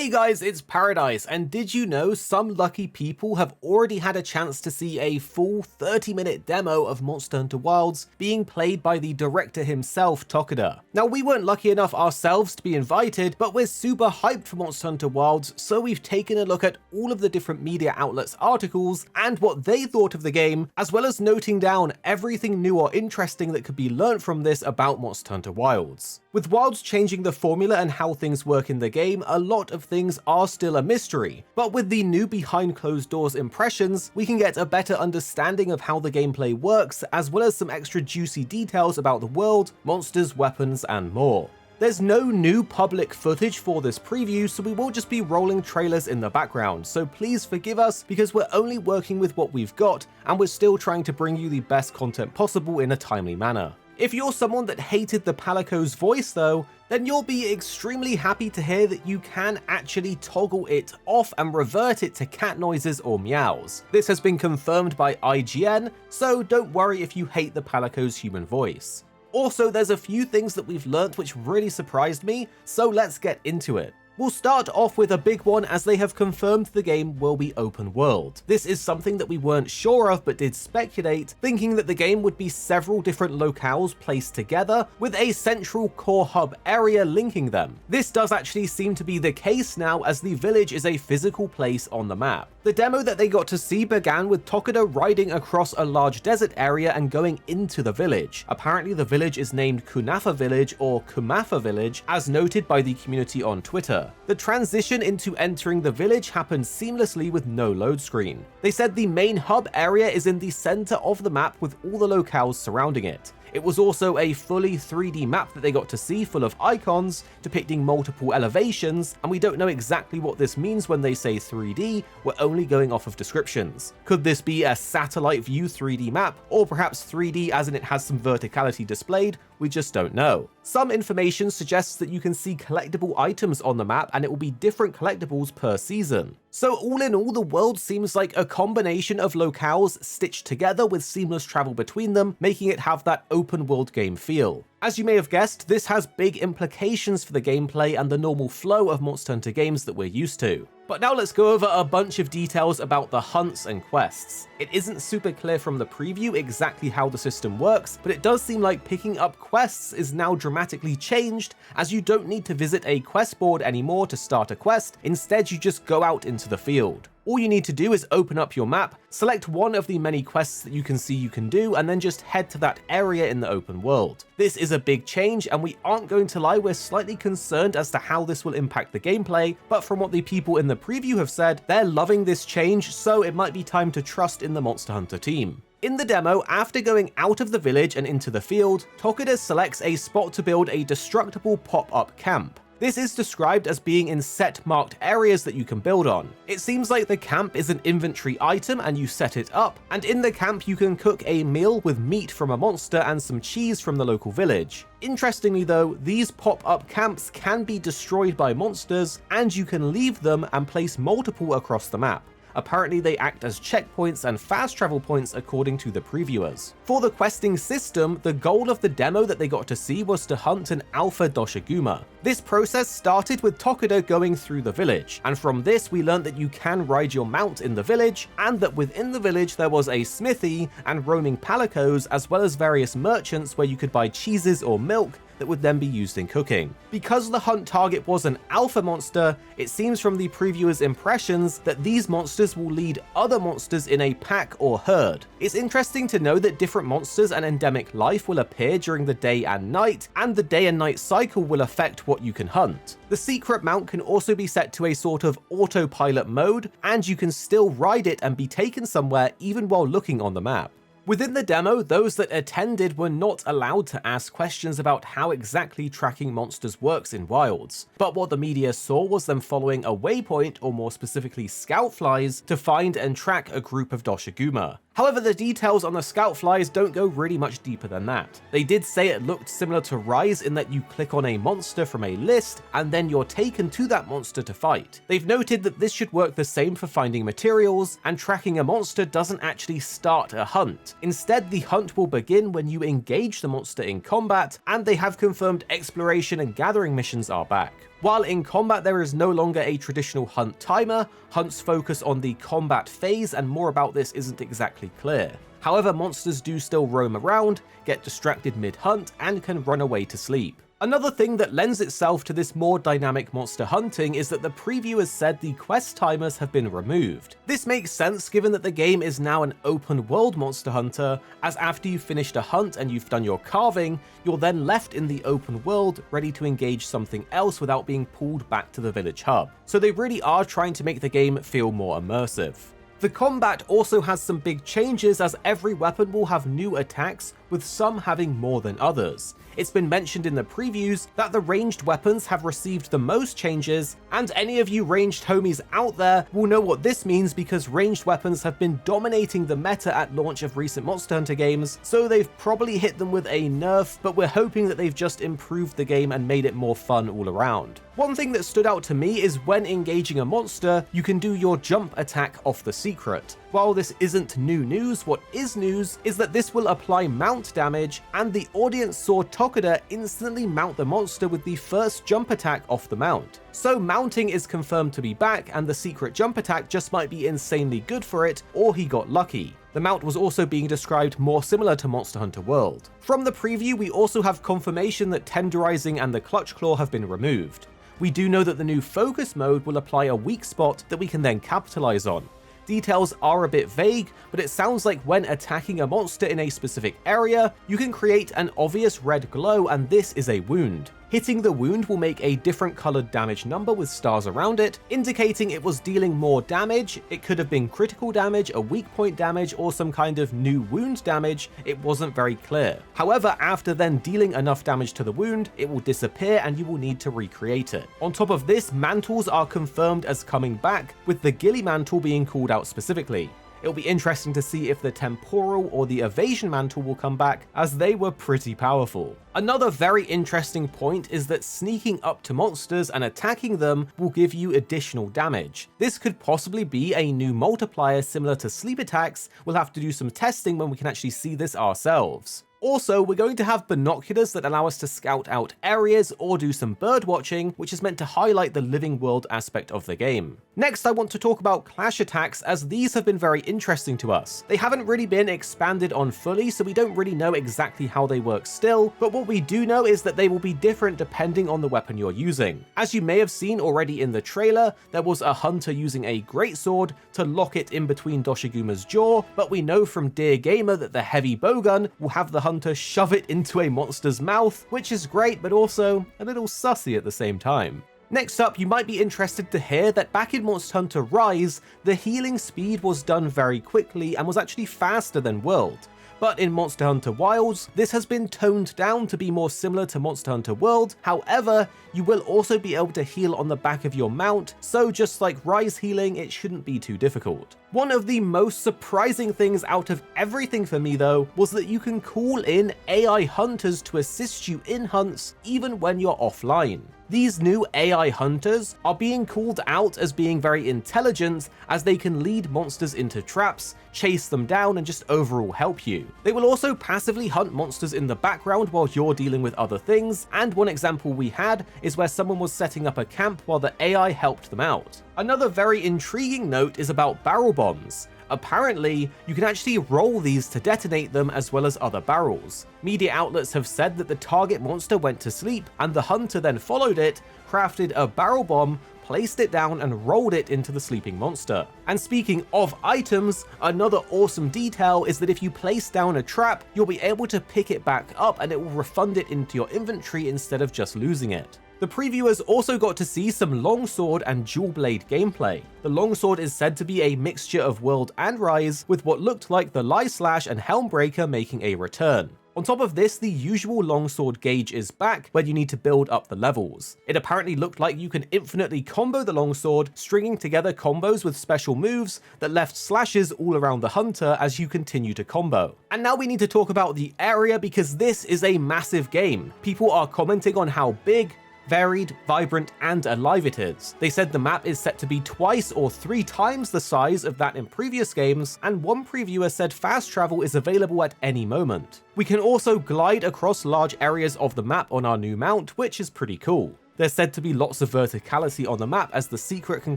Hey guys, it's Paradise, and did you know some lucky people have already had a chance to see a full 30-minute demo of Monster Hunter Wilds being played by the director himself, Tokida. Now, we weren't lucky enough ourselves to be invited, but we're super hyped for Monster Hunter Wilds, so we've taken a look at all of the different media outlets' articles and what they thought of the game, as well as noting down everything new or interesting that could be learnt from this about Monster Hunter Wilds. With Wilds changing the formula and how things work in the game, a lot of things are still a mystery, but with the new behind closed doors impressions, we can get a better understanding of how the gameplay works, as well as some extra juicy details about the world, monsters, weapons, and more. There's no new public footage for this preview, so we will just be rolling trailers in the background, so please forgive us because we're only working with what we've got, and we're still trying to bring you the best content possible in a timely manner. If you're someone that hated the Palico's voice though, then you'll be extremely happy to hear that you can actually toggle it off and revert it to cat noises or meows. This has been confirmed by IGN, so don't worry if you hate the Palico's human voice. Also, there's a few things that we've learnt which really surprised me, so let's get into it. We'll start off with a big one, as they have confirmed the game will be open world. This is something that we weren't sure of but did speculate, thinking that the game would be several different locales placed together with a central core hub area linking them. This does actually seem to be the case now, as the village is a physical place on the map. The demo that they got to see began with Tokida riding across a large desert area and going into the village. Apparently the village is named Kunafa Village or Kumafa Village, as noted by the community on Twitter. The transition into entering the village happened seamlessly with no load screen. They said the main hub area is in the center of the map with all the locales surrounding it. It was also a fully 3D map that they got to see, full of icons depicting multiple elevations, and we don't know exactly what this means when they say 3D, we're only going off of descriptions. Could this be a satellite view 3D map, or perhaps 3D as in it has some verticality displayed? We just don't know. Some information suggests that you can see collectible items on the map, and it will be different collectibles per season. So all in all, the world seems like a combination of locales stitched together with seamless travel between them, making it have that open world game feel. As you may have guessed, this has big implications for the gameplay and the normal flow of Monster Hunter games that we're used to. But now let's go over a bunch of details about the hunts and quests. It isn't super clear from the preview exactly how the system works, but it does seem like picking up quests is now dramatically changed, as you don't need to visit a quest board anymore to start a quest. Instead, you just go out into the field. All you need to do is open up your map, select one of the many quests that you can see you can do, and then just head to that area in the open world. This is a big change, and we aren't going to lie, we're slightly concerned as to how this will impact the gameplay, but from what the people in the preview have said, they're loving this change, so it might be time to trust in the Monster Hunter team. In the demo, after going out of the village and into the field, Tokida selects a spot to build a destructible pop-up camp. This is described as being in set marked areas that you can build on. It seems like the camp is an inventory item and you set it up, and in the camp you can cook a meal with meat from a monster and some cheese from the local village. Interestingly though, these pop-up camps can be destroyed by monsters, and you can leave them and place multiple across the map. Apparently they act as checkpoints and fast travel points according to the previewers. For the questing system, the goal of the demo that they got to see was to hunt an alpha Doshiguma. This process started with Tokida going through the village, and from this we learned that you can ride your mount in the village, and that within the village there was a smithy and roaming palicos, as well as various merchants where you could buy cheeses or milk that would then be used in cooking. Because the hunt target was an alpha monster, it seems from the previewers' impressions that these monsters will lead other monsters in a pack or herd. It's interesting to know that different monsters and endemic life will appear during the day and night, and the day and night cycle will affect what you can hunt. The secret mount can also be set to a sort of autopilot mode, and you can still ride it and be taken somewhere even while looking on the map. Within the demo, those that attended were not allowed to ask questions about how exactly tracking monsters works in Wilds, but what the media saw was them following a waypoint, or more specifically scout flies, to find and track a group of Doshiguma. However, the details on the scout flies don't go really much deeper than that. They did say it looked similar to Rise in that you click on a monster from a list and then you're taken to that monster to fight. They've noted that this should work the same for finding materials, and tracking a monster doesn't actually start a hunt. Instead, the hunt will begin when you engage the monster in combat, and they have confirmed exploration and gathering missions are back. While in combat there is no longer a traditional hunt timer, hunts focus on the combat phase, and more about this isn't exactly clear. However, monsters do still roam around, get distracted mid-hunt, and can run away to sleep. Another thing that lends itself to this more dynamic monster hunting is that the preview has said the quest timers have been removed. This makes sense given that the game is now an open world monster hunter, as after you've finished a hunt and you've done your carving, you're then left in the open world ready to engage something else without being pulled back to the village hub. So they really are trying to make the game feel more immersive. The combat also has some big changes, as every weapon will have new attacks, with some having more than others. It's been mentioned in the previews that the ranged weapons have received the most changes, and any of you ranged homies out there will know what this means because ranged weapons have been dominating the meta at launch of recent Monster Hunter games, so they've probably hit them with a nerf, but we're hoping that they've just improved the game and made it more fun all around. One thing that stood out to me is when engaging a monster, you can do your jump attack off the secret. While this isn't new news, what is news is that this will apply mount damage, and the audience saw Tokuda instantly mount the monster with the first jump attack off the mount. So mounting is confirmed to be back, and the secret jump attack just might be insanely good for it, or he got lucky. The mount was also being described more similar to Monster Hunter World. From the preview, we also have confirmation that tenderizing and the clutch claw have been removed. We do know that the new focus mode will apply a weak spot that we can then capitalize on. Details are a bit vague, but it sounds like when attacking a monster in a specific area, you can create an obvious red glow, and this is a wound. Hitting the wound will make a different colored damage number with stars around it, indicating it was dealing more damage. It could have been critical damage, a weak point damage, or some kind of new wound damage. It wasn't very clear. However, after then dealing enough damage to the wound, it will disappear and you will need to recreate it. On top of this, mantles are confirmed as coming back, with the ghillie mantle being called out specifically. It'll be interesting to see if the temporal or the evasion mantle will come back, as they were pretty powerful. Another very interesting point is that sneaking up to monsters and attacking them will give you additional damage. This could possibly be a new multiplier similar to sleep attacks. We'll have to do some testing when we can actually see this ourselves. Also, we're going to have binoculars that allow us to scout out areas or do some bird watching, which is meant to highlight the living world aspect of the game. Next, I want to talk about clash attacks, as these have been very interesting to us. They haven't really been expanded on fully, so we don't really know exactly how they work still, but what we do know is that they will be different depending on the weapon you're using. As you may have seen already in the trailer, there was a hunter using a greatsword to lock it in between Doshiguma's jaw, but we know from Dear Gamer that the heavy bowgun will have the hunter shove it into a monster's mouth, which is great, but also a little sussy at the same time. Next up, you might be interested to hear that back in Monster Hunter Rise, the healing speed was done very quickly and was actually faster than World. But in Monster Hunter Wilds, this has been toned down to be more similar to Monster Hunter World. However, you will also be able to heal on the back of your mount, so just like Rise healing, it shouldn't be too difficult. One of the most surprising things out of everything for me though, was that you can call in AI hunters to assist you in hunts even when you're offline. These new AI hunters are being called out as being very intelligent, as they can lead monsters into traps, chase them down, and just overall help you. They will also passively hunt monsters in the background while you're dealing with other things, and one example we had is where someone was setting up a camp while the AI helped them out. Another very intriguing note is about barrel bombs. Apparently, you can actually roll these to detonate them as well as other barrels. Media outlets have said that the target monster went to sleep, and the hunter then followed it, crafted a barrel bomb, placed it down, and rolled it into the sleeping monster. And speaking of items, another awesome detail is that if you place down a trap, you'll be able to pick it back up and it will refund it into your inventory instead of just losing it. The previewers also got to see some longsword and dual blade gameplay. The longsword is said to be a mixture of World and Rise, with what looked like the Lie Slash and Helmbreaker making a return. On top of this, the usual longsword gauge is back, where you need to build up the levels. It apparently looked like you can infinitely combo the longsword, stringing together combos with special moves that left slashes all around the hunter as you continue to combo. And now we need to talk about the area, because this is a massive game. People are commenting on how big, varied, vibrant, and alive it is. They said the map is set to be twice or 3 times the size of that in previous games, and one previewer said fast travel is available at any moment. We can also glide across large areas of the map on our new mount, which is pretty cool. There's said to be lots of verticality on the map as the secret can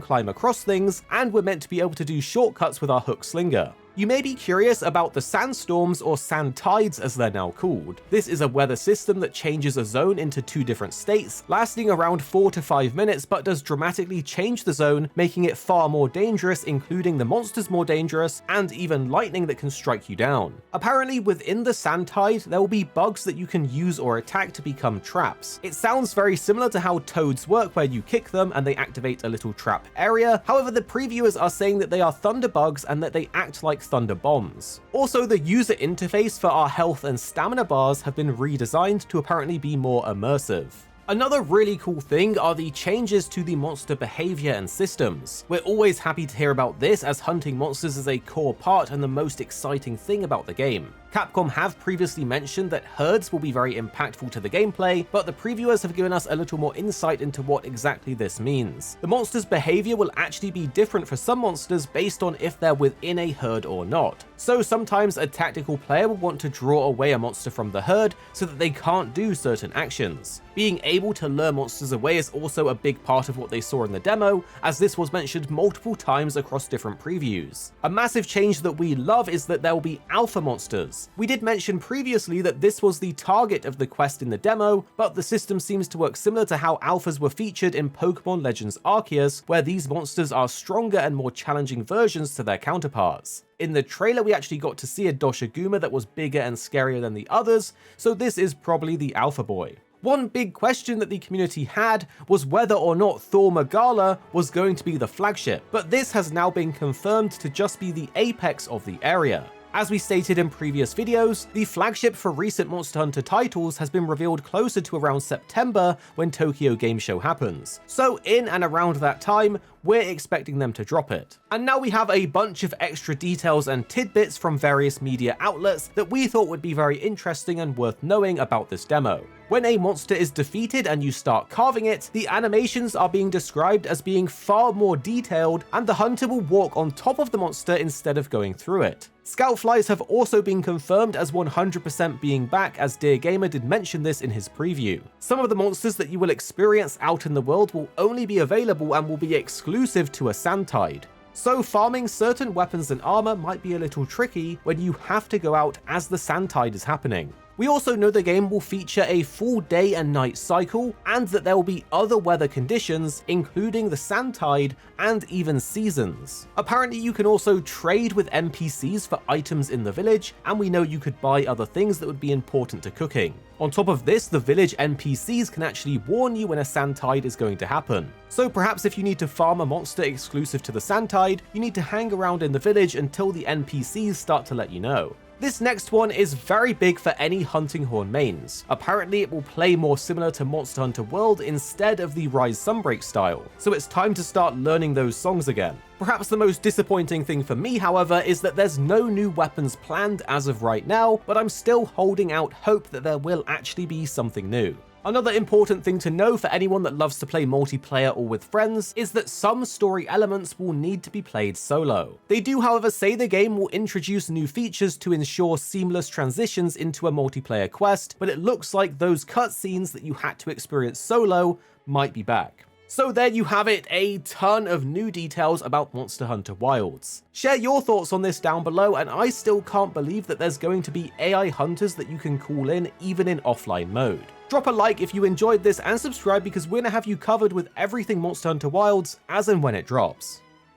climb across things, and we're meant to be able to do shortcuts with our hook slinger. You may be curious about the sandstorms, or sand tides as they're now called. This is a weather system that changes a zone into 2 different states, lasting around 4 to 5 minutes, but does dramatically change the zone, making it far more dangerous, including the monsters more dangerous, and even lightning that can strike you down. Apparently within the sand tide, there will be bugs that you can use or attack to become traps. It sounds very similar to how toads work, where you kick them and they activate a little trap area. However, the previewers are saying that they are thunder bugs and that they act like thunder bombs. Also, the user interface for our health and stamina bars have been redesigned to apparently be more immersive. Another really cool thing are the changes to the monster behavior and systems. We're always happy to hear about this, as hunting monsters is a core part and the most exciting thing about the game. Capcom have previously mentioned that herds will be very impactful to the gameplay, but the previewers have given us a little more insight into what exactly this means. The monster's behavior will actually be different for some monsters based on if they're within a herd or not. So sometimes a tactical player will want to draw away a monster from the herd so that they can't do certain actions. Being able to lure monsters away is also a big part of what they saw in the demo, as this was mentioned multiple times across different previews. A massive change that we love is that there will be alpha monsters. We did mention previously that this was the target of the quest in the demo, but the system seems to work similar to how alphas were featured in Pokemon Legends Arceus, where these monsters are stronger and more challenging versions to their counterparts. In the trailer, we actually got to see a Doshiguma that was bigger and scarier than the others, so this is probably the alpha boy. One big question that the community had was whether or not Thor Magala was going to be the flagship, but this has now been confirmed to just be the apex of the area. As we stated in previous videos, the flagship for recent Monster Hunter titles has been revealed closer to around September when Tokyo Game Show happens. So in and around that time, we're expecting them to drop it. And now we have a bunch of extra details and tidbits from various media outlets that we thought would be very interesting and worth knowing about this demo. When a monster is defeated and you start carving it, the animations are being described as being far more detailed, and the hunter will walk on top of the monster instead of going through it. Scoutflies have also been confirmed as 100% being back, as Dear Gamer did mention this in his preview. Some of the monsters that you will experience out in the world will only be available and will be exclusive to a sand tide. So farming certain weapons and armor might be a little tricky when you have to go out as the sand tide is happening. We also know the game will feature a full day and night cycle, and that there will be other weather conditions, including the sand tide and even seasons. Apparently you can also trade with NPCs for items in the village, and we know you could buy other things that would be important to cooking. On top of this, the village NPCs can actually warn you when a sand tide is going to happen. So perhaps if you need to farm a monster exclusive to the sand tide, you need to hang around in the village until the NPCs start to let you know. This next one is very big for any Hunting Horn mains. Apparently it will play more similar to Monster Hunter World instead of the Rise Sunbreak style, so it's time to start learning those songs again. Perhaps the most disappointing thing for me, however, is that there's no new weapons planned as of right now, but I'm still holding out hope that there will actually be something new. Another important thing to know for anyone that loves to play multiplayer or with friends is that some story elements will need to be played solo. They do, however, say the game will introduce new features to ensure seamless transitions into a multiplayer quest, but it looks like those cutscenes that you had to experience solo might be back. So there you have it, a ton of new details about Monster Hunter Wilds. Share your thoughts on this down below, and I still can't believe that there's going to be AI hunters that you can call in even in offline mode. Drop a like if you enjoyed this and subscribe, because we're going to have you covered with everything Monster Hunter Wilds as and when it drops.